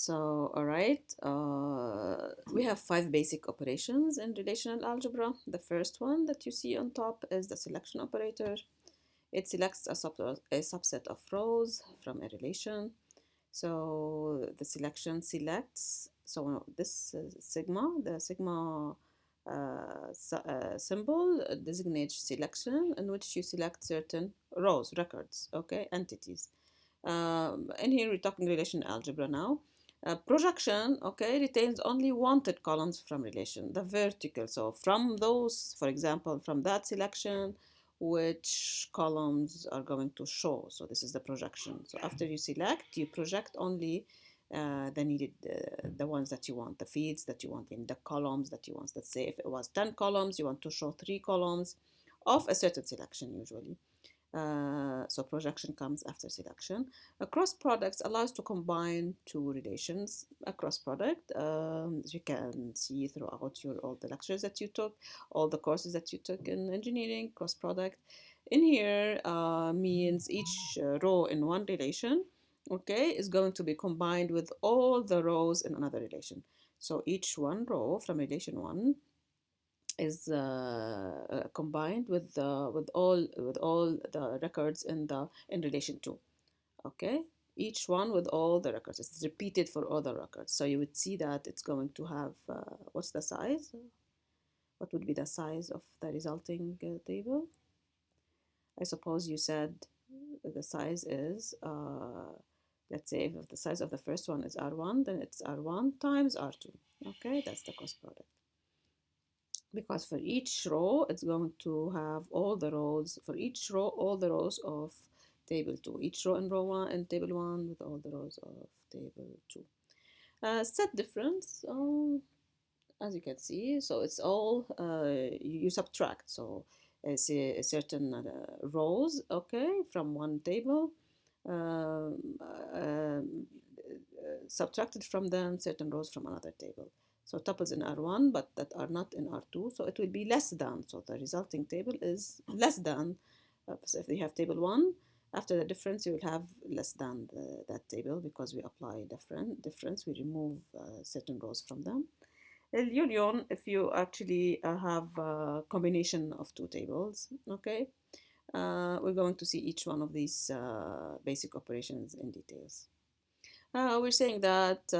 So, all right, we have five basic operations in relational algebra. The first one that you see on top is the selection operator. It selects a subset of rows from a relation. So the selection selects, so this sigma, the sigma symbol designates selection in which you select certain rows, records, okay, entities. And here we're talking relational algebra now. Projection, okay, retains only wanted columns from relation, the vertical. So from those, for example, from that selection, which columns are going to show. So this is the projection. So after you select, you project only the needed, the ones that you want, the fields that you want in the columns that you want. Let's say if it was 10 columns, you want to show 3 columns of a certain selection usually. So projection comes after selection. A cross product allows to combine two relations. A cross product, as you can see throughout all the lectures that you took, all the courses that you took in engineering, cross product. In here means each row in one relation, okay, is going to be combined with all the rows in another relation. So each one row from relation one is combined with all the records in relation to, okay, each one with all the records. It's repeated for all the records, so you would see that it's going to have what's the size, what would be the size of the resulting table. I suppose you said the size is let's say if the size of the first one is r1, then it's r1 times r2. Okay, that's the cross product, because for each row it's going to have all the rows, for each row all the rows of table 2, each row in row 1 and table 1 with all the rows of table 2. Set difference, as you can see, so it's all you subtract, so it's a certain rows, okay, from one table, um, uh, subtracted from them certain rows from another table. So tuples in R1 but that are not in R2, so it will be less than, so the resulting table is less than. So if you have table 1, after the difference you will have less than that table, because we apply difference, we remove certain rows from them. Union, if you actually have a combination of two tables, okay, we're going to see each one of these basic operations in details. We're saying that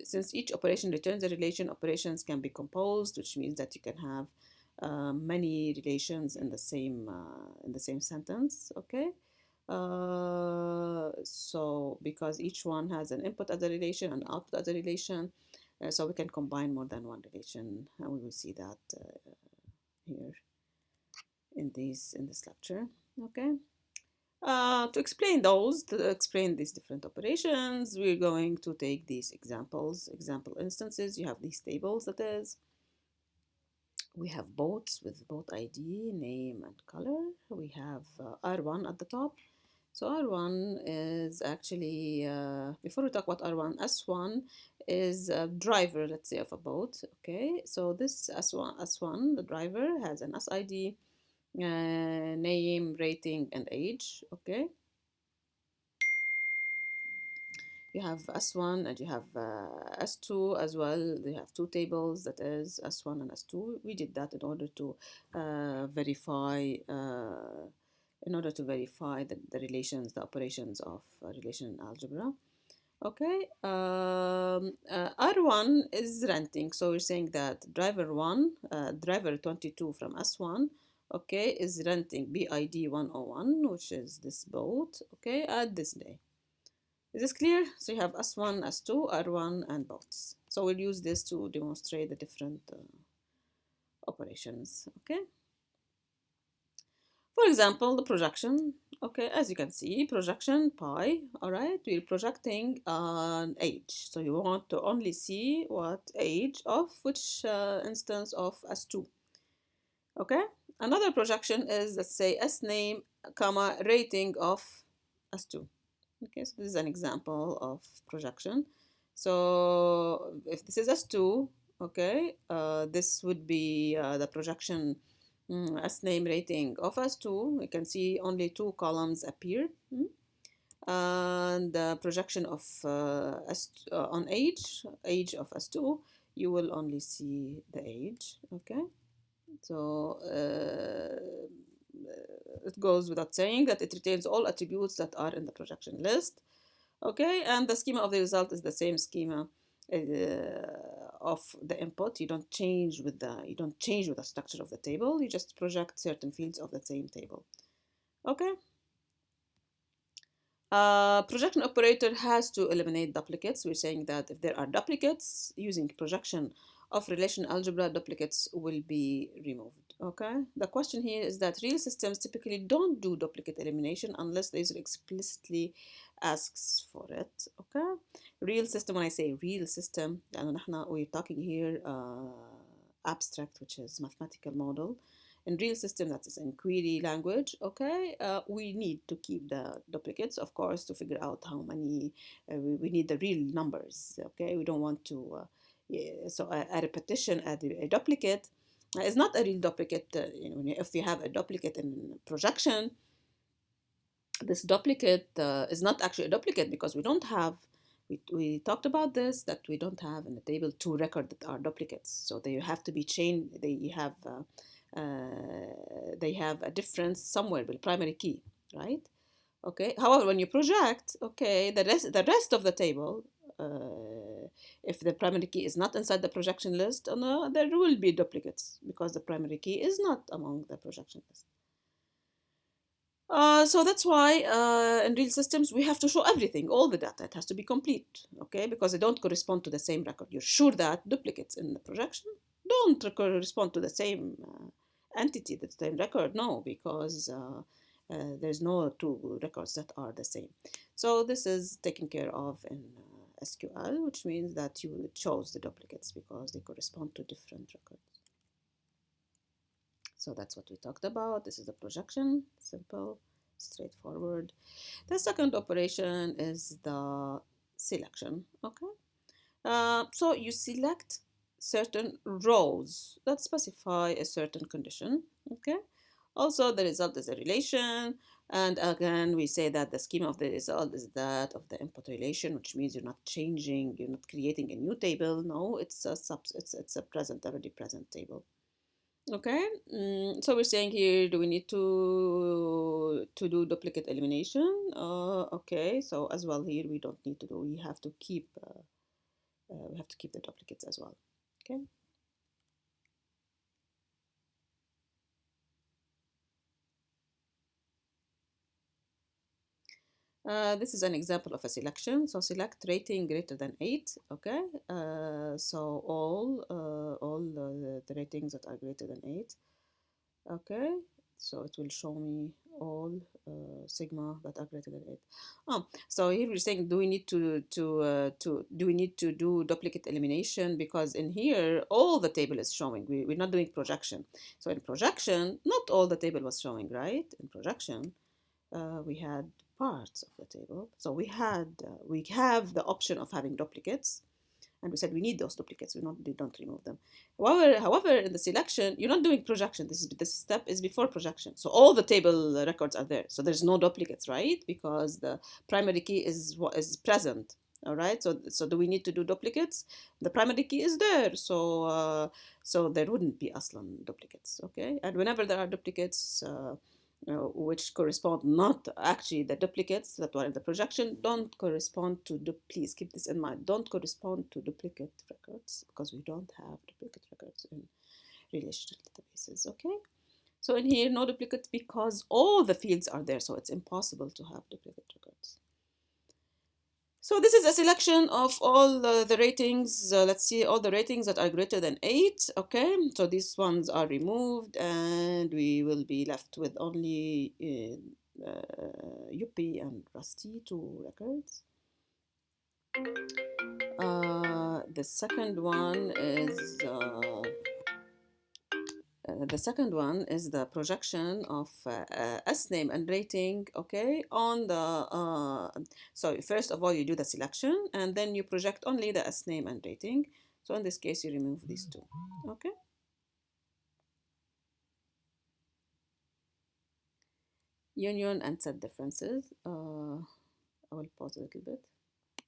since each operation returns a relation, operations can be composed, which means that you can have many relations in the same sentence. Okay. So because each one has an input as a relation and output as a relation, so we can combine more than one relation, and we will see that here in this lecture. Okay. To explain these different operations, we're going to take these example instances. You have these tables, that is, we have boats with boat ID, name, and color. We have R1 at the top. So R1 is actually, before we talk about R1, S1 is a driver, let's say, of a boat. Okay, so this S1, the driver, has an SID, name, rating, and age. Okay, you have S1 and you have S2 as well. They have two tables, that is S1 and S2. We did that in order to verify the relations, the operations of relation algebra. Okay, R1 is renting, so we're saying that driver 22 from S1, okay, is renting BID 101, which is this boat, okay, at this day. Is this clear? So you have S1, S2, R1, and boats. So we'll use this to demonstrate the different operations, okay? For example, the projection, okay, as you can see, projection pi, all right, we're projecting an age. So you want to only see what age of which instance of S2, okay? Another projection is, let's say, S name, comma, rating of S2. Okay, so this is an example of projection. So if this is S2, okay, this would be the projection S name rating of S2. We can see only two columns appear. and the projection of on age of S2, you will only see the age. Okay, so it goes without saying that it retains all attributes that are in the projection list. Okay, and the schema of the result is the same schema of the input. You don't change with the structure of the table. You just project certain fields of the same table. Okay. Projection operator has to eliminate duplicates. We're saying that if there are duplicates, using projection of relational algebra, duplicates will be removed. Okay. The question here is that real systems typically don't do duplicate elimination unless the user explicitly asks for it. Okay. Real system, when I say real system, we're talking here abstract, which is mathematical model. In real system, that is in query language. Okay, we need to keep the duplicates, of course, to figure out how many. We need the real numbers. Okay, we don't want to. Yeah, so a repetition, a duplicate, is not a real duplicate. If you have a duplicate in projection, this duplicate is not actually a duplicate because we don't have. We talked about this, that we don't have in the table two records that are duplicates, so they have to be chained. They have a difference somewhere with primary key, right? Okay. However, when you project, okay, the rest of the table, if the primary key is not inside the projection list, no, there will be duplicates because the primary key is not among the projection list. So that's why in real systems we have to show everything, all the data. It has to be complete, okay? Because they don't correspond to the same record. You're sure that duplicates in the projection don't correspond to the same entity, the same record? No, because there's no two records that are the same. So this is taken care of in SQL, which means that you chose the duplicates because they correspond to different records. So that's what we talked about. This is the projection, simple, straightforward. The second operation is the selection, okay? So you select certain rows that specify a certain condition, okay? Also, the result is a relation, and again, we say that the schema of the result is that of the input relation, which means you're not changing, you're not creating a new table. No, it's a present, already present table. Okay, so we're saying here, do we need to do duplicate elimination? Okay, so as well here we don't need to do. We have to keep the duplicates as well. Okay. This is an example of a selection. So select rating greater than 8. Okay. So all the ratings that are greater than 8. Okay. So it will show me all sigma that are greater than 8. So here we're saying, do we need to do duplicate elimination? Because in here all the table is showing. We're not doing projection. So in projection, not all the table was showing, right? In projection, we had parts of the table. So we have the option of having duplicates, and we said we need those duplicates. We don't remove them. However, in the selection, you're not doing projection. This step is before projection. So all the table records are there. So there's no duplicates, right? Because the primary key is what is present. All right. So do we need to do duplicates? The primary key is there. So there wouldn't be aslan duplicates. Okay. And whenever there are duplicates, which correspond not actually the duplicates that were in the projection don't correspond to please keep this in mind, don't correspond to duplicate records because we don't have duplicate records in relational databases. Okay, so in here no duplicates because all the fields are there, so it's impossible to have duplicate records. So this is a selection of all the ratings. Let's see all the ratings that are greater than 8. Okay, so these ones are removed and we will be left with only Yuppie and Rusty, 2 records. The second one is the projection of S name and rating, okay, on the, so first of all you do the selection and then you project only the S name and rating. So in this case you remove these 2, okay. Union and set differences. pause a little bit.